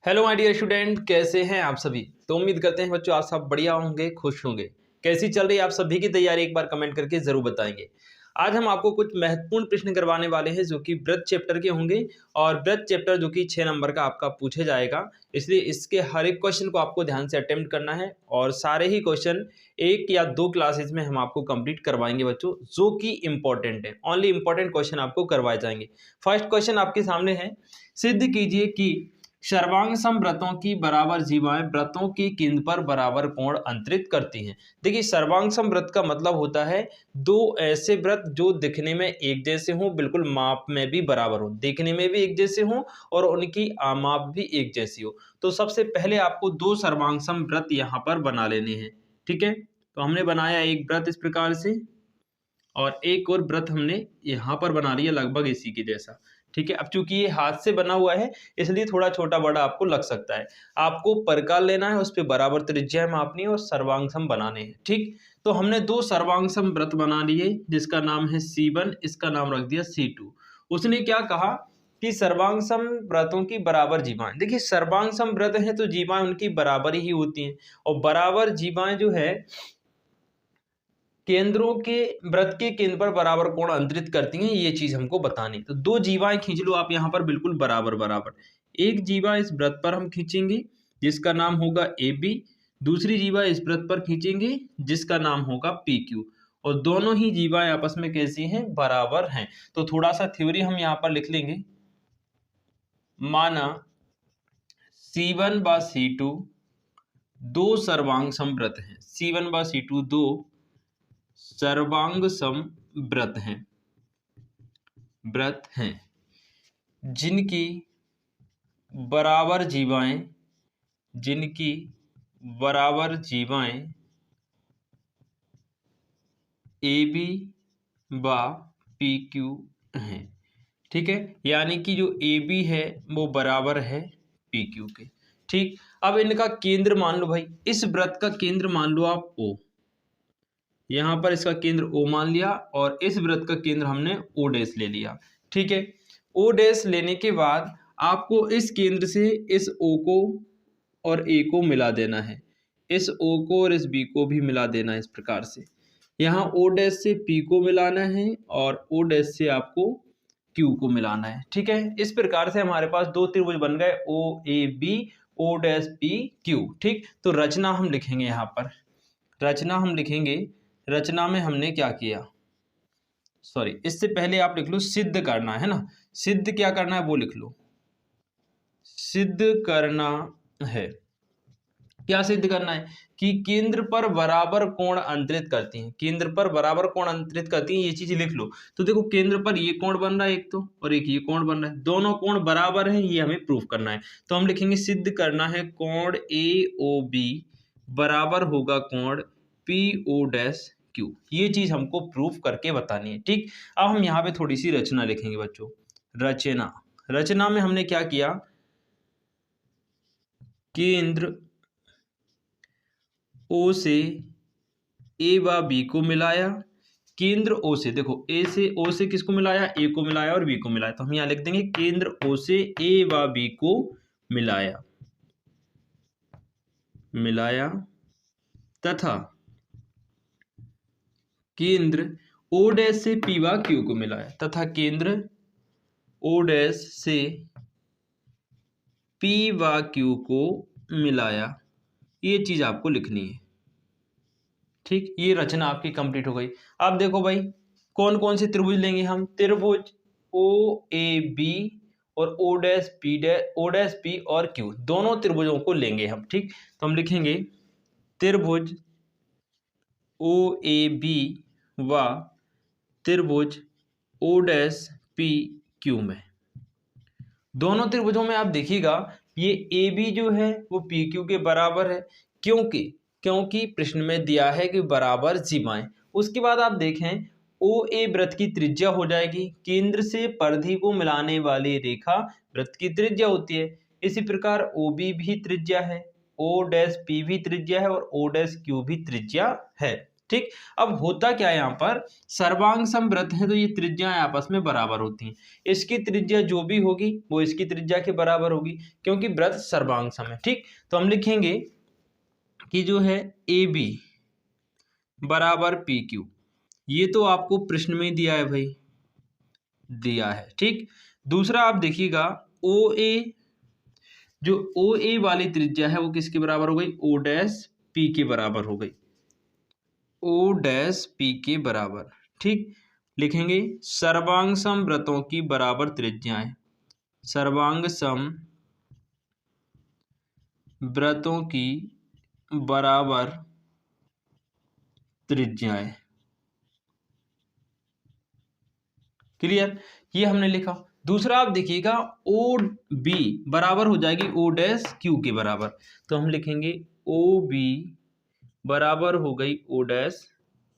Hello my dear student, कैसे हैं आप सभी। तो उम्मीद करते हैं बच्चों आप सब बढ़िया होंगे, खुश होंगे। कैसी चल रही है आप सभी की तैयारी, एक बार कमेंट करके जरूर बताएंगे। आज हम आपको कुछ महत्वपूर्ण प्रश्न करवाने वाले हैं जो कि व्रत चैप्टर के होंगे और व्रत चैप्टर जो कि 6 नंबर का आपका पूछे जाएगा। इसलिए इसके हर एक क्वेश्चन को आपको ध्यान से अटेम्प्ट करना है और सारे ही क्वेश्चन 1 या 2 क्लासेज में हम आपको कंप्लीट करवाएंगे बच्चों, जो कि इंपॉर्टेंट है। ओनली इंपॉर्टेंट क्वेश्चन आपको करवाए जाएंगे। फर्स्ट क्वेश्चन आपके सामने है, सिद्ध कीजिए कि सर्वांग सम व्रतों की बराबर जीवाएं व्रतों की केंद्र पर बराबर कोण अंतरित करती हैं। देखिए, सर्वांग सम व्रत का मतलब होता है दो ऐसे व्रत जो दिखने में एक जैसे हों, बिल्कुल माप में भी बराबर हो, देखने में भी एक जैसे हों और उनकी माप भी एक जैसी हो। तो सबसे पहले आपको दो सर्वांग सम व्रत यहाँ पर बना लेने हैं। ठीक है, तो हमने बनाया एक व्रत इस प्रकार से और एक और व्रत हमने यहाँ पर बना लिया लगभग इसी के जैसा। ठीक है, अब चूंकि ये हाथ से बना हुआ है इसलिए थोड़ा छोटा बड़ा आपको लग सकता है। आपको परकाल लेना है, उस पर बराबर त्रिज्या मापनी है और सर्वांगसम बनाने हैं। ठीक, तो हमने दो सर्वांगसम व्रत बना लिए जिसका नाम है C1, इसका नाम रख दिया C2। उसने क्या कहा कि सर्वांगसम व्रतों की बराबर जीवाएं। देखिए, सर्वांगसम व्रत है तो जीवाएं उनकी बराबर ही होती हैं और बराबर जीवाएं जो है केंद्रों के व्रत के केंद्र पर बराबर कोण अंतरित करती हैं, ये चीज हमको बतानी। तो दो जीवाएं खींच लो आप यहाँ पर बिल्कुल बराबर बराबर। एक जीवा इस व्रत पर हम खींचेंगे जिसका नाम होगा AB, दूसरी जीवा इस व्रत पर खींचेंगे जिसका नाम होगा PQ। और दोनों ही जीवाएं आपस में कैसी हैं, बराबर हैं। तो थोड़ा सा थ्योरी हम यहाँ पर लिख लेंगे। माना C1 व C2 दो सर्वांग समव्रत हैं। C1 व C2 दो सर्वांग सम व्रत हैं जिनकी बराबर जीवाएं AB व PQ हैं। ठीक है, यानी कि जो AB है वो बराबर है PQ के। ठीक, अब इनका केंद्र मान लो भाई, इस व्रत का केंद्र मान लो आप O। यहाँ पर इसका केंद्र O मान लिया और इस वृत्त का केंद्र हमने O डैश ले लिया। ठीक है, O डैश लेने के बाद आपको इस केंद्र से इस O को और A को मिला देना है, इस O को और इस B को भी मिला देना है। इस प्रकार से यहाँ O डैश से P को मिलाना है और O डैश से आपको Q को मिलाना है। ठीक है, इस प्रकार से हमारे पास दो त्रिभुज बन गए, OAB O डैश PQ। ठीक, तो रचना हम लिखेंगे यहाँ पर, रचना में हमने क्या किया, सॉरी इससे पहले आप लिख लो सिद्ध करना है ना। सिद्ध क्या करना है वो लिख लो, सिद्ध करना है। क्या सिद्ध करना है कि केंद्र पर बराबर कोण अंतरित करती हैं, केंद्र पर बराबर कोण अंतरित करती हैं, ये चीज लिख लो। तो देखो, केंद्र पर ये कोण बन रहा है एक तो, और एक ये कोण बन रहा है, दोनों कोण बराबर हैं, ये हमें प्रूफ करना है। तो हम लिखेंगे सिद्ध करना है कोण AOB बराबर होगा कोण PO डैश Q। ये चीज हमको प्रूफ करके बतानी है। ठीक, अब हम यहाँ पे थोड़ी सी रचना लिखेंगे बच्चों। रचना में हमने क्या किया, केंद्र O से A व B को मिलाया, केंद्र O से, देखो O से किसको मिलाया, A को मिलाया और B को मिलाया। तो हम यहाँ लिख देंगे केंद्र O से A व B को मिलाया तथा केंद्र O डैश से P व Q को मिलाया, तथा केंद्र O डैश से P व Q को मिलाया। ये चीज आपको लिखनी है। ठीक, ये रचना आपकी कंप्लीट हो गई। अब देखो भाई, कौन कौन से त्रिभुज लेंगे हम, त्रिभुज OAB और O डैश P और Q, दोनों त्रिभुजों को लेंगे हम। ठीक, तो हम लिखेंगे त्रिभुज OAB व त्रिभुज O डैश PQ में, दोनों त्रिभुजों में आप देखिएगा ये AB जो है वो PQ के बराबर है, क्योंकि प्रश्न में दिया है कि बराबर जीवाएं। उसके बाद आप देखें OA व्रत की त्रिज्या हो जाएगी, केंद्र से परिधि को मिलाने वाली रेखा व्रत की त्रिज्या होती है। इसी प्रकार OB भी त्रिज्या है, O डैश P भी त्रिज्या है और O डैश Q भी त्रिज्या है। ठीक। अब होता क्या है यहाँ पर, सर्वांग समवृत्त है तो ये त्रिज्याएं आपस में बराबर होती हैं। इसकी त्रिज्या जो भी होगी वो इसकी त्रिज्या के बराबर होगी, क्योंकि वृत्त सर्वांग सम है। ठीक, तो हम लिखेंगे कि जो है ए बी बराबर पी क्यू, ये तो आपको प्रश्न में दिया है भाई, दिया है। ठीक, दूसरा आप देखिएगा ओ ए, जो ओ ए वाली त्रिज्या है वो किसके बराबर हो गई, ओ डैश पी के बराबर हो गई, ओ डैश पी के बराबर। ठीक, लिखेंगे सर्वांग सम वृत्तों की बराबर त्रिज्याएं, सर्वांग सम वृत्तों की बराबर त्रिज्याएं। क्लियर, ये हमने लिखा। दूसरा आप देखिएगा ओ बी बराबर हो जाएगी ओ डैश क्यू के बराबर, तो हम लिखेंगे ओ बी बराबर हो गई ओ डैश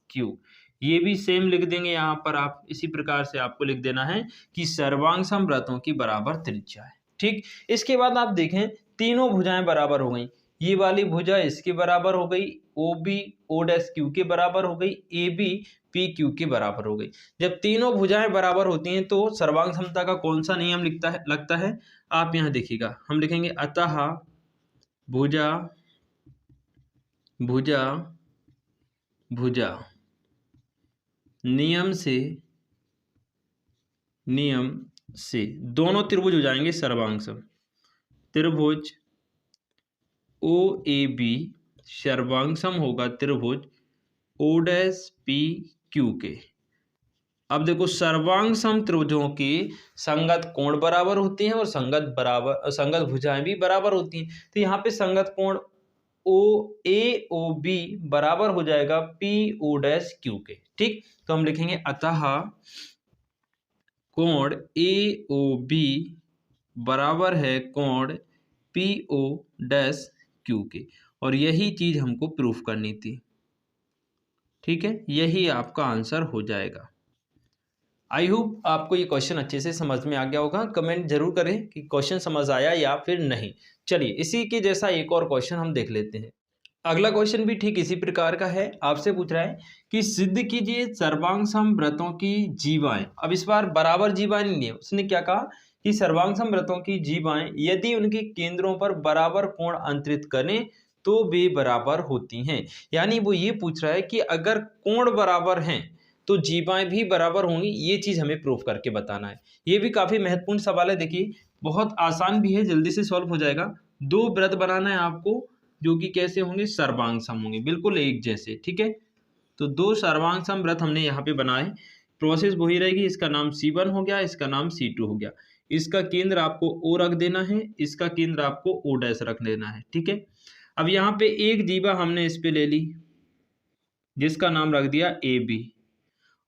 क्यू। ये भी सेम लिख देंगे यहाँ पर आप, इसी प्रकार से आपको लिख देना है कि सर्वांग समवृत्तों की बराबर त्रिज्या है। ठीक, इसके बाद आप देखें तीनों भुजाएं बराबर हो गई, ये वाली भुजा इसके बराबर हो गई, O B O dash Q के बराबर हो गई, ए बी पी क्यू के बराबर हो गई। जब तीनों भुजाएं बराबर होती हैं तो सर्वांग समता का कौन सा नियम लगता है, आप यहाँ देखिएगा, हम लिखेंगे अतः भुजा भुजा भुजा नियम से दोनों त्रिभुज हो जाएंगे सर्वांग सम। त्रिभुज ओ ए बी सर्वांग सम होगा त्रिभुज ओ डैश पी क्यू के। अब देखो सर्वांग सम त्रिभुजों के संगत कोण बराबर होते हैं और संगत भुजाएं भी बराबर होती हैं। तो यहाँ पे संगत कोण ओ ए ओ बी बराबर हो जाएगा पी ओ डैश क्यू के। ठीक, तो हम लिखेंगे अतः कोण ए ओ बी बराबर है कोण पी ओ डैश क्यू के, और यही चीज हमको प्रूफ करनी थी। ठीक है, यही आपका आंसर हो जाएगा। आई होप आपको ये क्वेश्चन अच्छे से समझ में आ गया होगा। कमेंट जरूर करें कि क्वेश्चन समझ आया या फिर नहीं। चलिए इसी के जैसा एक और क्वेश्चन हम देख लेते हैं। अगला क्वेश्चन भी ठीक इसी प्रकार का है, आपसे पूछ रहा है कि सिद्ध कीजिए सर्वांग सम वृत्तों की जीवाएं। अब इस बार बराबर जीवाएं नहीं है, उसने क्या कहा कि सर्वांग सम वृत्तों की जीवाएं यदि उनके केंद्रों पर बराबर कोण अंतरित करें तो वे बराबर होती हैं। यानी वो ये पूछ रहा है कि अगर कोण बराबर हैं तो जीवाएं भी बराबर होंगी, ये चीज हमें प्रूफ करके बताना है। ये भी काफी महत्वपूर्ण सवाल है, देखिए बहुत आसान भी है, जल्दी से सॉल्व हो जाएगा। दो वृत्त बनाना है आपको जो कि कैसे होंगे, सर्वांग सम होंगे, बिल्कुल एक जैसे। ठीक है, तो दो सर्वांग सम वृत्त हमने यहाँ पे बनाए, प्रोसेस वही रहेगी। इसका नाम C1 हो गया, इसका नाम C2 हो गया। इसका केंद्र आपको O रख देना है, इसका केंद्र आपको O डैश रख देना है। ठीक है, अब यहाँ पे एक जीवा हमने इस पे ले ली जिसका नाम रख दिया AB,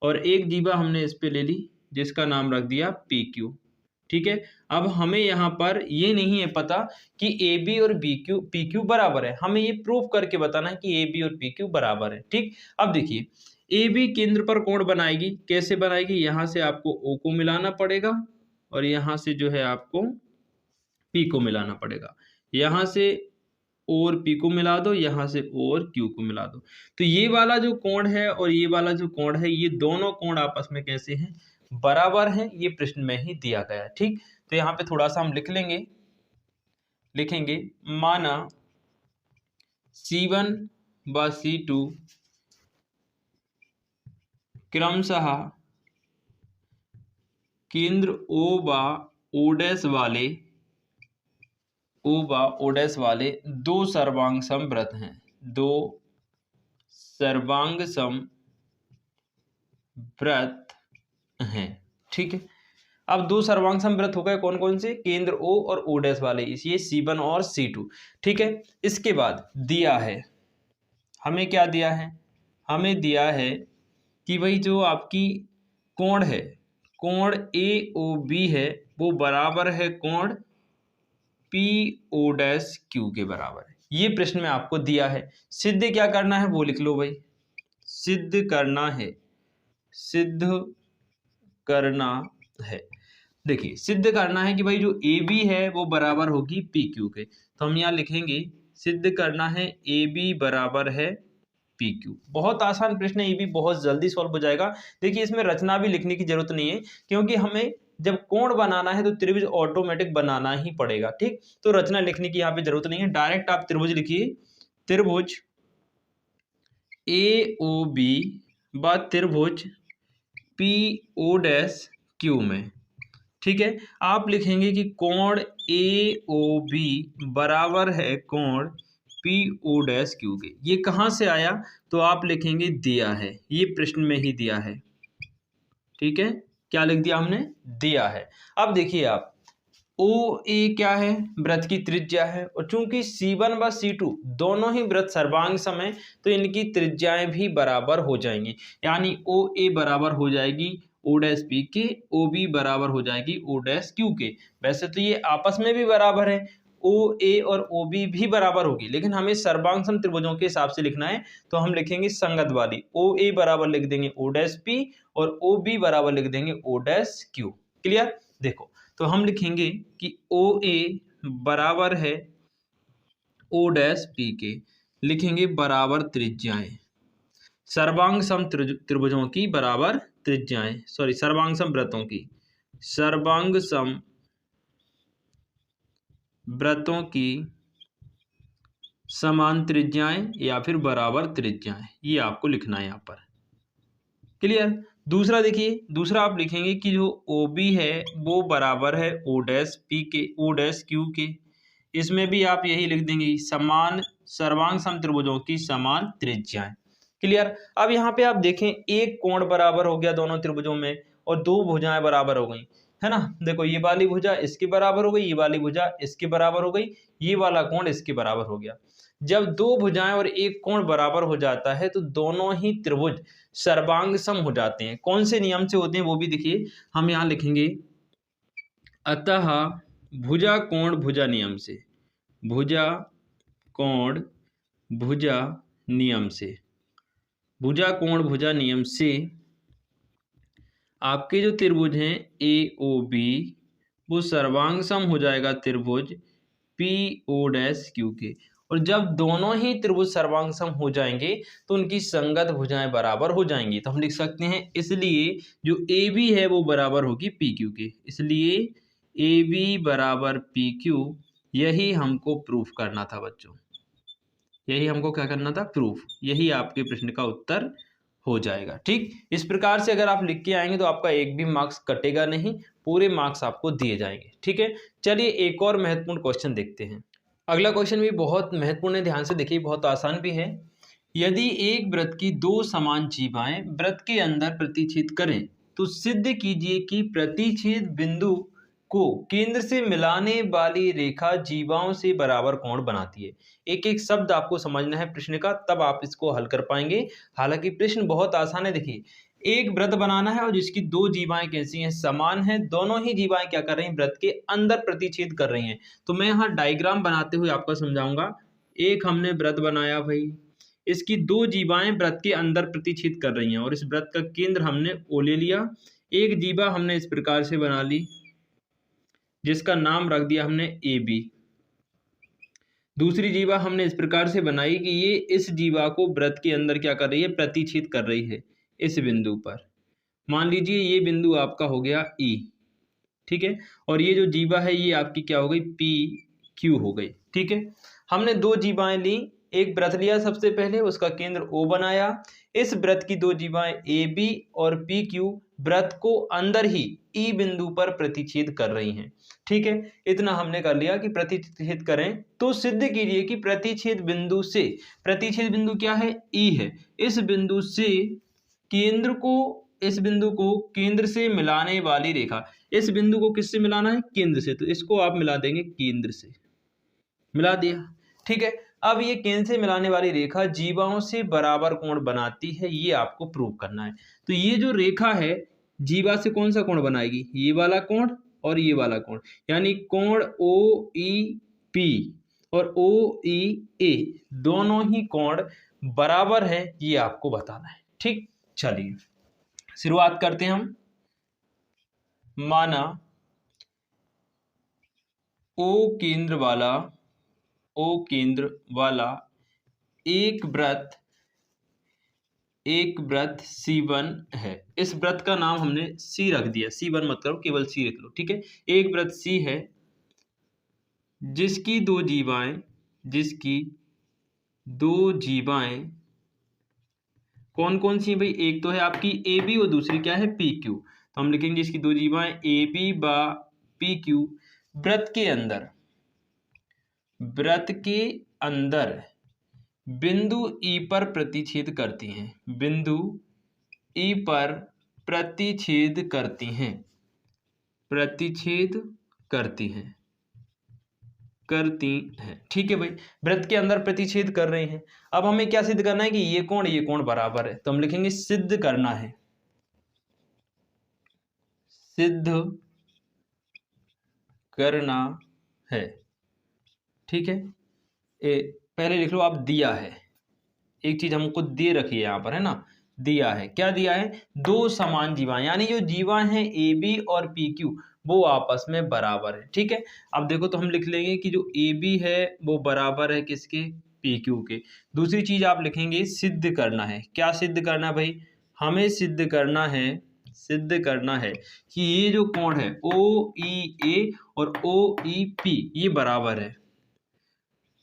और एक जीवा हमने इस पे ले ली जिसका नाम रख दिया PQ। ठीक है, अब हमें यहाँ पर ये नहीं है पता कि ए बी और पी क्यू बराबर है, हमें ये प्रूफ करके बताना है कि ए बी और पी क्यू बराबर है। ठीक, अब देखिए ए बी केंद्र पर कोण बनाएगी, कैसे बनाएगी, यहाँ से आपको ओ को मिलाना पड़ेगा और यहाँ से जो है आपको पी को मिलाना पड़ेगा, यहाँ से ओ और पी को मिला दो, यहाँ से ओ और क्यू को मिला दो। तो ये वाला जो कोण है और ये वाला जो कोण है, ये दोनों कोण आपस में कैसे हैं, बराबर हैं। ये प्रश्न में ही दिया गया है। ठीक, तो यहाँ पे थोड़ा सा हम लिखेंगे माना C1 व C2 क्रमशः केंद्र O व O डैश वाले दो सर्वांग सम वृत्त हैं, दो सर्वांग सम वृत्त हैं। ठीक है, अब दो सर्वांग सम वृत्त हो गए, कौन कौन से, केंद्र O और O डैश वाले, ये C1 और C2। ठीक है, इसके बाद दिया है, हमें क्या दिया है, हमें दिया है कि भाई जो आपकी कोण है, कोण AOB है वो बराबर है कोण PO डैश Q के बराबर है। ये प्रश्न में आपको दिया है। सिद्ध क्या करना है वो लिख लो भाई, सिद्ध करना है। देखिए सिद्ध करना है कि भाई जो AB है वो बराबर होगी PQ के, तो हम यहाँ लिखेंगे सिद्ध करना है AB बराबर है पी क्यू। बहुत आसान प्रश्न है, ये भी बहुत जल्दी सॉल्व हो जाएगा। देखिए इसमें रचना भी लिखने की जरूरत नहीं है, क्योंकि हमें जब कोण बनाना है तो त्रिभुज ऑटोमेटिक बनाना ही पड़ेगा। ठीक, तो रचना लिखने की यहाँ पे जरूरत नहीं है, डायरेक्ट आप त्रिभुज लिखिए, त्रिभुज ए ओ बी व त्रिभुज पी ओ डैश क्यू में। ठीक है, आप लिखेंगे कि कोण ए ओ बी बराबर है कोण पी ओ डैश क्यू के। ये कहाँ से आया, तो आप लिखेंगे दिया है, ये प्रश्न में ही दिया है। ठीक है, क्या लिख दिया हमने, दिया है। अब देखिए आप, ओ ए क्या है, वृत्त की त्रिज्या है, और चूंकि C1 व C2 दोनों ही वृत्त सर्वांग सम है तो इनकी त्रिज्याएं भी बराबर हो जाएंगी, यानी ओ ए बराबर हो जाएगी ओ डैश पी के, ओ बी बराबर हो जाएगी ओ डैश क्यू के। वैसे तो ये आपस में भी बराबर है, ओ ए और ओ बी भी बराबर होगी, लेकिन हमें सर्वांग सम त्रिभुजों के हिसाब से लिखना है, तो हम लिखेंगे संगत वाली, ओ ए बराबर लिख देंगे ओ डैश पी और ओ बी बराबर लिख देंगे ओ डैश क्यू। क्लियर, देखो तो हम लिखेंगे कि ओ ए बराबर है ओ डैश पी के, लिखेंगे बराबर त्रिज्याएं, सर्वांग सम त्रिभुजों की बराबर त्रिज्याएं, सॉरी सर्वांग सम वृत्तों की, सर्वांग सम वृत्तों की समान त्रिज्याएं या फिर बराबर त्रिज्याएं, ये आपको लिखना है यहाँ पर। क्लियर, दूसरा देखिए, दूसरा आप लिखेंगे कि जो ओ बी है वो बराबर है ओ डैश पी के, ओ डैश क्यू के। इसमें भी आप यही लिख देंगे, समान सर्वांग सम त्रिभुजों की समान त्रिज्याएं। क्लियर, अब यहाँ पे आप देखें, एक कोण बराबर हो गया दोनों त्रिभुजों में और दो भुजाएं बराबर हो गई, है ना। देखो ये वाली भुजा इसके बराबर हो गई, ये वाली भुजा इसके बराबर हो गई, ये वाला कोण इसके बराबर हो गया। जब दो भुजाएं और एक कोण बराबर हो जाता है तो दोनों ही त्रिभुज सर्वांग सम हो जाते हैं। कौन से नियम से होते हैं वो भी देखिए, हम यहाँ लिखेंगे, अतः भुजा कोण भुजा नियम से, भुजा कोण भुजा नियम से, भुजा कोण भुजा नियम से आपके जो त्रिभुज हैं ए ओ बी वो सर्वांग सम हो जाएगा त्रिभुज पी ओ डैश क्यू के। और जब दोनों ही त्रिभुज सर्वांग सम हो जाएंगे तो उनकी संगत भुजाएं बराबर हो जाएंगी। तो हम लिख सकते हैं, इसलिए जो ए बी है वो बराबर होगी पी क्यू के, इसलिए ए बी बराबर पी क्यू, यही हमको प्रूफ करना था बच्चों, यही हमको क्या करना था, प्रूफ। यही आपके प्रश्न का उत्तर हो जाएगा। ठीक, इस प्रकार से अगर आप लिख के आएंगे तो आपका एक भी मार्क्स कटेगा नहीं, पूरे मार्क्स आपको दिए जाएंगे। ठीक है, चलिए एक और महत्वपूर्ण क्वेश्चन देखते हैं। अगला क्वेश्चन भी बहुत महत्वपूर्ण है, ध्यान से देखिए, बहुत आसान भी है। यदि एक वृत्त की दो समान जीवाएं वृत्त के अंदर प्रतिच्छेद करें तो सिद्ध कीजिए कि प्रतिच्छेद बिंदु को केंद्र से मिलाने वाली रेखा जीवाओं से बराबर कोण बनाती है। एक एक शब्द आपको समझना है प्रश्न का, तब आप इसको हल कर पाएंगे। हालांकि प्रश्न बहुत आसान है। देखिए, एक वृत्त बनाना है और जिसकी दो जीवाएं कैसी हैं, समान हैं, दोनों ही जीवाएं क्या कर रही हैं, वृत्त के अंदर प्रतिच्छेद कर रही हैं। तो मैं यहाँ डायग्राम बनाते हुए आपको समझाऊंगा। एक हमने वृत्त बनाया भाई, इसकी दो जीवाएं वृत्त के अंदर प्रतिच्छेद कर रही हैं और इस वृत्त का केंद्र हमने ओ ले लिया। एक जीवा हमने इस प्रकार से बना ली जिसका नाम रख दिया हमने ए बी। दूसरी जीवा हमने इस प्रकार से बनाई कि ये इस जीवा को वृत्त के अंदर क्या कर रही है, प्रतिच्छेद कर रही है इस बिंदु पर। मान लीजिए ये बिंदु आपका हो गया ई, ठीक है, और ये जो जीवा है ये आपकी क्या हो गई, पी क्यू हो गई। ठीक है, हमने दो जीवाएं ली, एक वृत्त लिया सबसे पहले, उसका केंद्र ओ बनाया। इस वृत्त की दो जीवाएं ए बी और पी क्यू वृत्त को अंदर ही ई बिंदु पर प्रतिच्छेद कर रही हैं। ठीक है, इतना हमने कर लिया कि प्रतिच्छेद करें तो सिद्ध कीजिए कि प्रतिच्छेद बिंदु से, प्रतिच्छेद बिंदु क्या है, ई है, इस बिंदु से केंद्र को, इस बिंदु को केंद्र से मिलाने वाली रेखा, इस बिंदु को किससे मिलाना है, केंद्र से, तो इसको आप मिला देंगे केंद्र से, मिला दिया। ठीक है, अब ये केंद्र से मिलाने वाली रेखा जीवाओं से बराबर कोण बनाती है, ये आपको प्रूव करना है। तो ये जो रेखा है जीवा से कौन सा कोण बनाएगी, ये वाला कोण और ये वाला कोण, यानी कोण ओ ई पी और ओ ई ए दोनों ही कोण बराबर है, ये आपको बताना है। ठीक, चलिए शुरुआत करते हैं हम। माना ओ केंद्र वाला एक वृत्त एक वृत्त C1 है। इस वृत्त का नाम हमने C रख दिया, C1 मत करो, केवल C लिख लो, ठीक है। एक वृत्त C है जिसकी दो जीवाएं कौन कौन सी है भाई? एक तो है आपकी AB और दूसरी क्या है? PQ। तो हम लिखेंगे इसकी दो जीवाएं AB व PQ वृत्त के अंदर बिंदु E पर प्रतिच्छेद करती हैं। बिंदु E पर प्रतिच्छेद करती हैं, ठीक है भाई। वृत्त के अंदर प्रतिच्छेद कर रहे हैं। अब हमें क्या सिद्ध करना है कि ये कोण बराबर है। तो हम लिखेंगे सिद्ध करना है, ठीक है। पहले लिख लो आप, दिया है, एक चीज हमको दे रखी है यहाँ पर, है ना, दिया है। क्या दिया है? दो समान जीवाएं, यानी जो जीवा हैं AB और PQ वो आपस में बराबर है, ठीक है। अब देखो तो हम लिख लेंगे कि जो AB है वो बराबर है किसके? PQ के। दूसरी चीज आप लिखेंगे सिद्ध करना है। क्या सिद्ध करना भाई? हमें सिद्ध करना है कि ये जो कोण है OEA और OEP ये बराबर है।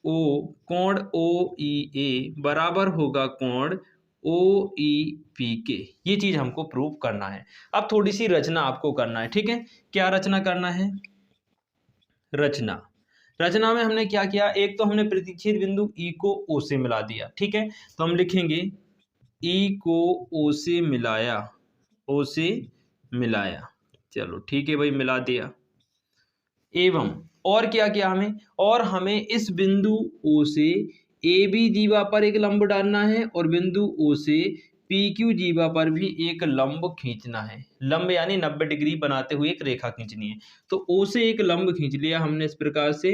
कोण OEA बराबर होगा कोण OEP के। ये चीज हमको प्रूव करना है। अब थोड़ी सी रचना आपको करना है, ठीक है। क्या रचना करना है? रचना में हमने क्या किया? एक तो हमने प्रतिच्छेद बिंदु E को O से मिला दिया, ठीक है। तो हम लिखेंगे E को O से मिलाया, चलो ठीक है भाई, मिला दिया। एवं और क्या किया हमें? और हमें इस बिंदु O से AB जीवा पर एक लंब डालना है और बिंदु O से PQ जीवा पर भी एक लंब खींचना है। लंब यानी 90 डिग्री बनाते हुए एक रेखा खींचनी है। तो O से एक लंब खींच लिया हमने इस प्रकार से,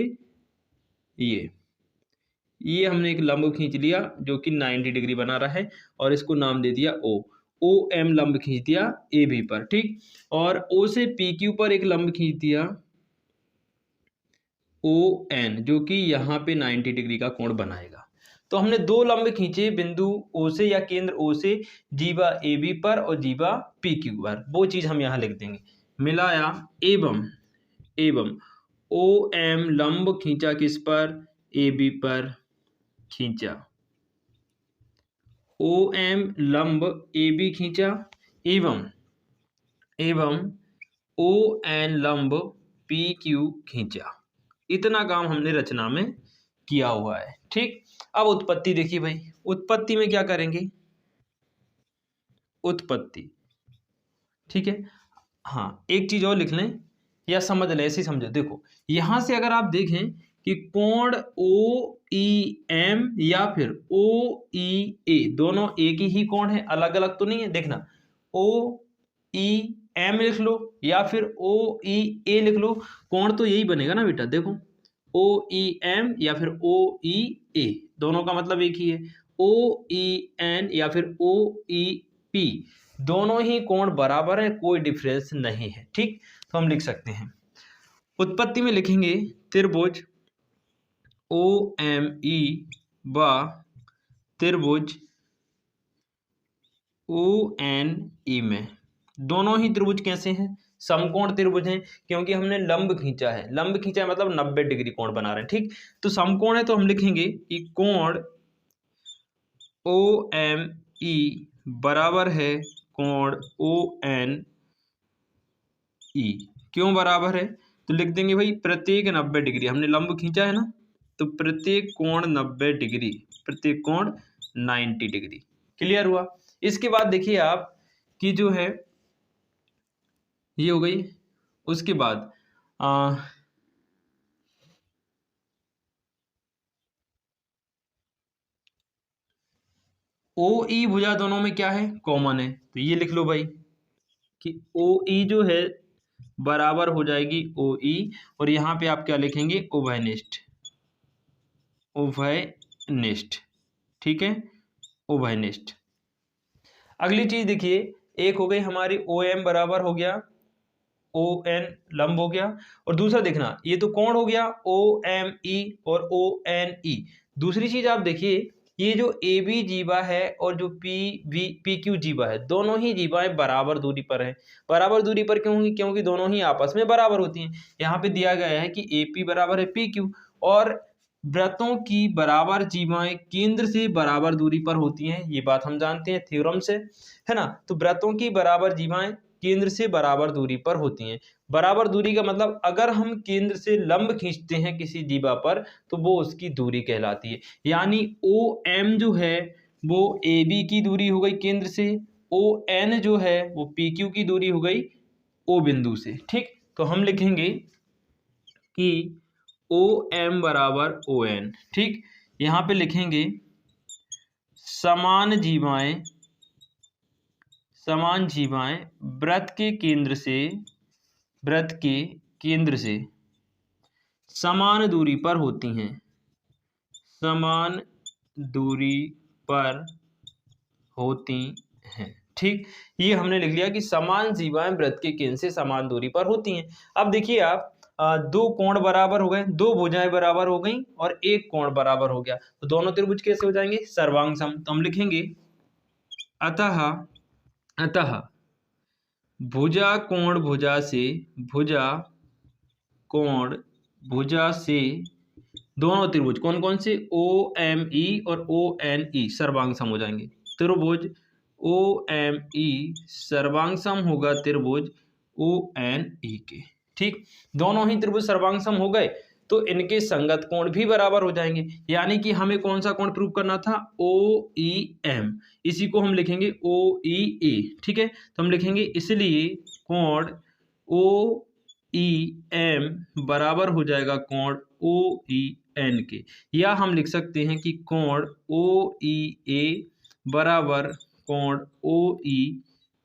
ये हमने एक लंब खींच लिया जो कि 90 डिग्री बना रहा है और इसको नाम दे दिया O। OM लंब खींच दिया AB पर, ठीक। और O से PQ पर एक लंब खींच दिया ON, जो कि यहाँ पे 90 डिग्री का कोण बनाएगा। तो हमने दो लंब खींचे बिंदु O से या केंद्र O से जीवा AB पर और जीवा PQ पर, वो चीज हम यहाँ लिख देंगे। मिलाया एवं OM लंब खींचा किस पर? AB पर खींचा। OM लंब AB खींचा एवं ON लंब PQ खींचा। इतना काम हमने रचना में किया हुआ है, ठीक। अब उत्पत्ति देखिए भाई, उत्पत्ति में क्या करेंगे? उत्पत्ति, ठीक है। हाँ, एक चीज और लिख लें या समझ लें, ऐसे समझो। देखो यहां से अगर आप देखें कि कोण OEM या फिर OEA दोनों एक ही कोण है, अलग अलग तो नहीं है। देखना OEM लिख लो या फिर OEA लिख लो, कोण तो यही बनेगा ना बेटा। देखो OEM या फिर OEA दोनों का मतलब एक ही है। OEN या फिर OEP दोनों ही कोण बराबर है, कोई डिफरेंस नहीं है, ठीक। तो हम लिख सकते हैं, उत्पत्ति में लिखेंगे त्रिभुज OME व त्रिभुज ONE में दोनों ही त्रिभुज कैसे हैं? समकोण त्रिभुज हैं, क्योंकि हमने लंब खींचा है। लंब खींचा है मतलब 90 डिग्री कोण बना रहे हैं, ठीक। तो समकोण है तो हम लिखेंगे कि कोण OME बराबर है कोण ONE। क्यों बराबर है? तो लिख देंगे भाई प्रत्येक 90 डिग्री, हमने लंब खींचा है ना, तो प्रत्येक कोण 90 डिग्री, प्रत्येक कोण 90 डिग्री। क्लियर हुआ? इसके बाद देखिए आप कि जो है ये हो गई। उसके बाद OE भुजा दोनों में क्या है? कॉमन है। तो ये लिख लो भाई कि OE जो है बराबर हो जाएगी OE, और यहाँ पे आप क्या लिखेंगे? उभयनिष्ठ, ठीक है, उभयनिष्ठ। अगली चीज देखिए, एक हो गई हमारी OM बराबर हो गया ON लंब हो गया, और दूसरा देखना ये तो कोण हो गया OME और ONE। दूसरी चीज आप देखिए ये जो ए बी जीवा है और जो पी क्यू जीवा है, दोनों ही जीवाएं बराबर दूरी पर हैं। बराबर दूरी पर क्यों होंगी? क्योंकि दोनों ही आपस में बराबर होती हैं। यहाँ पे दिया गया है कि ए पी बराबर है पी क्यू, और वृत्तों की बराबर जीवाएं केंद्र से बराबर दूरी पर होती हैं। ये बात हम जानते हैं थ्योरम से, है ना। तो वृत्तों की बराबर जीवाएं केंद्र से बराबर दूरी पर होती हैं। बराबर दूरी का मतलब अगर हम केंद्र से लंब खींचते हैं किसी जीवा पर तो वो उसकी दूरी कहलाती है। यानी ओ एम जो है वो ए बी की दूरी हो गई केंद्र से, ओ एन जो है वो पी क्यू की दूरी हो गई ओ बिंदु से। ठीक, तो हम लिखेंगे कि ओ एम बराबर ओ एन। ठीक, यहाँ पे लिखेंगे समान जीवाएं वृत्त के केंद्र से समान दूरी पर होती हैं। समान दूरी पर होती हैं। ठीक, ये हमने लिख लिया कि समान जीवाएं वृत्त के केंद्र से समान दूरी पर होती हैं। अब देखिए आप, दो कोण बराबर हो गए, दो भुजाएं बराबर हो गई और एक कोण बराबर हो गया, तो दोनों त्रिभुज कैसे हो जाएंगे? सर्वांग सम। तो हम लिखेंगे अतः भुजा कोण भुजा से दोनों त्रिभुज कौन कौन से? ओ एम ई और ओ एन ई सर्वांग सम हो जाएंगे। त्रिभुज ओ एम ई सर्वांग सम होगा त्रिभुज ओ एन ई के। ठीक, दोनों ही त्रिभुज सर्वांग सम हो गए तो इनके संगत कोण भी बराबर हो जाएंगे। यानी कि हमें कौन सा कोण प्रूव करना था? ओ ई एम। इसी को हम लिखेंगे ओ ई ए। ठीक है, तो हम लिखेंगे इसलिए कोण ओ ई एम बराबर हो जाएगा कोण ओ ई एन के, या हम लिख सकते हैं कि कोण ओ ई ए बराबर कोण ओ ई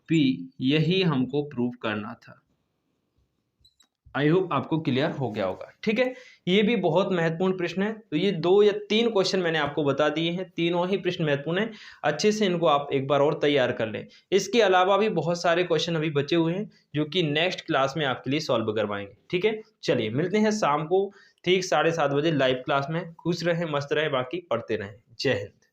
पी। यही हमको प्रूव करना था। आई होप आपको क्लियर हो गया होगा। ठीक है, ये भी बहुत महत्वपूर्ण प्रश्न है। तो ये 2 या 3 क्वेश्चन मैंने आपको बता दिए हैं, तीनों ही प्रश्न महत्वपूर्ण है। अच्छे से इनको आप एक बार और तैयार कर लें। इसके अलावा भी बहुत सारे क्वेश्चन अभी बचे हुए हैं जो कि नेक्स्ट क्लास में आपके लिए सॉल्व करवाएंगे। ठीक है, चलिए मिलते हैं शाम को ठीक 7:30 बजे लाइव क्लास में। खुश रहें, मस्त रहें, बाकी पढ़ते रहें। जय हिंद।